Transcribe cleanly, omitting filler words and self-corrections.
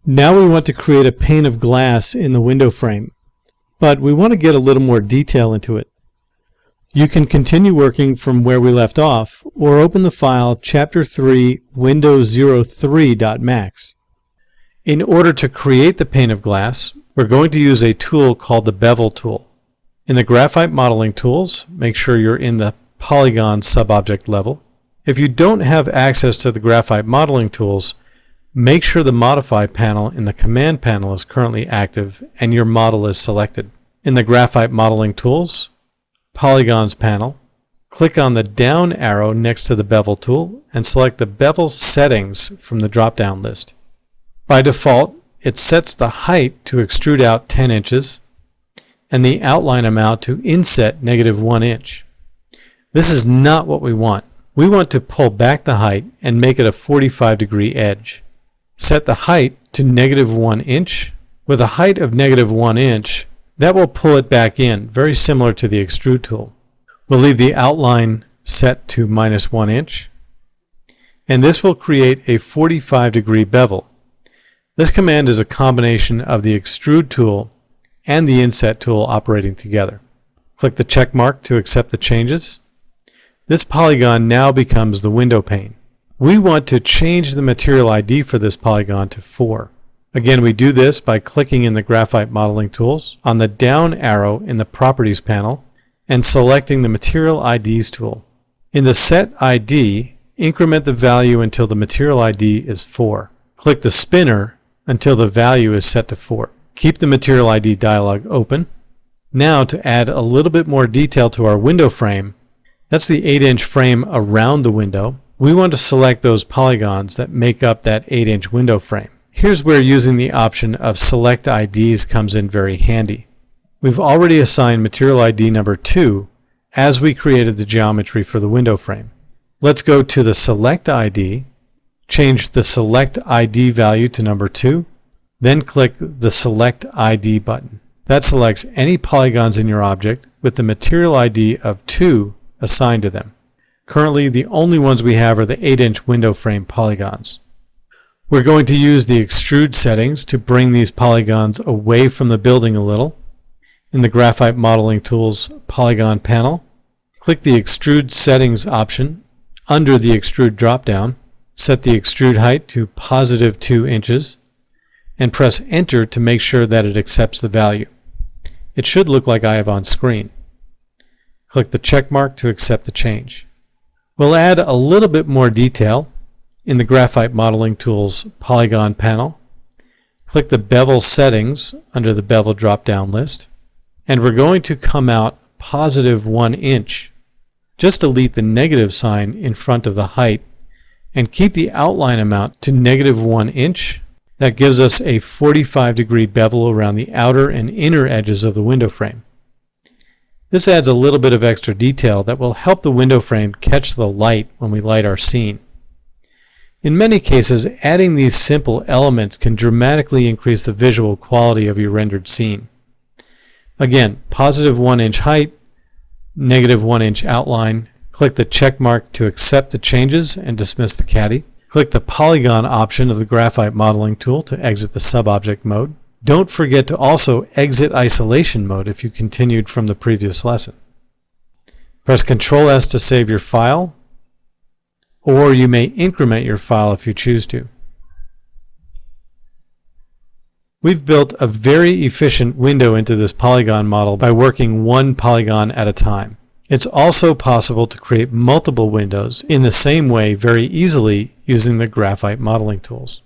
Now we want to create a pane of glass in the window frame, but we want to get a little more detail into it. You can continue working from where we left off, or open the file Chapter 3 Windows03.max. In order to create the pane of glass, we're going to use a tool called the Bevel tool. In the Graphite Modeling Tools, make sure you're in the Polygon subobject level. If you don't have access to the Graphite Modeling Tools, make sure the Modify panel in the Command panel is currently active and your model is selected. In the Graphite Modeling Tools, Polygons panel, click on the down arrow next to the Bevel tool and select the Bevel Settings from the drop-down list. By default, it sets the height to extrude out 10 inches and the outline amount to inset -1 inch. This is not what we want. We want to pull back the height and make it a 45-degree edge. Set the height to -1 inch. With a height of -1 inch, that will pull it back in, very similar to the extrude tool. We'll leave the outline set to -1 inch, and this will create a 45-degree bevel. This command is a combination of the extrude tool and the inset tool operating together. Click the check mark to accept the changes. This polygon now becomes the window pane. We want to change the material ID for this polygon to 4. Again, we do this by clicking in the Graphite Modeling Tools on the down arrow in the Properties panel and selecting the Material IDs tool. In the Set ID, increment the value until the material ID is 4. Click the spinner until the value is set to 4. Keep the Material ID dialog open. Now to add a little bit more detail to our window frame, that's the 8-inch frame around the window. We want to select those polygons that make up that 8-inch window frame. Here's where using the option of Select IDs comes in very handy. We've already assigned material ID number 2 as we created the geometry for the window frame. Let's go to the Select ID, change the Select ID value to number 2, then click the Select ID button. That selects any polygons in your object with the material ID of 2 assigned to them. Currently, the only ones we have are the 8-inch window frame polygons. We're going to use the extrude settings to bring these polygons away from the building a little. In the Graphite Modeling Tools Polygon panel, click the Extrude Settings option under the Extrude drop-down, set the extrude height to +2 inches, and press Enter to make sure that it accepts the value. It should look like I have on screen. Click the check mark to accept the change. We'll add a little bit more detail. In the Graphite Modeling Tools Polygon panel, click the Bevel Settings under the Bevel drop-down list, and we're going to come out +1 inch. Just delete the negative sign in front of the height and keep the outline amount to -1 inch. That gives us a 45-degree bevel around the outer and inner edges of the window frame. This adds a little bit of extra detail that will help the window frame catch the light when we light our scene. In many cases, adding these simple elements can dramatically increase the visual quality of your rendered scene. Again, +1 inch height, -1 inch outline. Click the check mark to accept the changes and dismiss the caddy. Click the Polygon option of the Graphite Modeling tool to exit the subobject mode. Don't forget to also exit isolation mode if you continued from the previous lesson. Press Ctrl S to save your file, or you may increment your file if you choose to. We've built a very efficient window into this polygon model by working one polygon at a time. It's also possible to create multiple windows in the same way very easily using the Graphite Modeling Tools.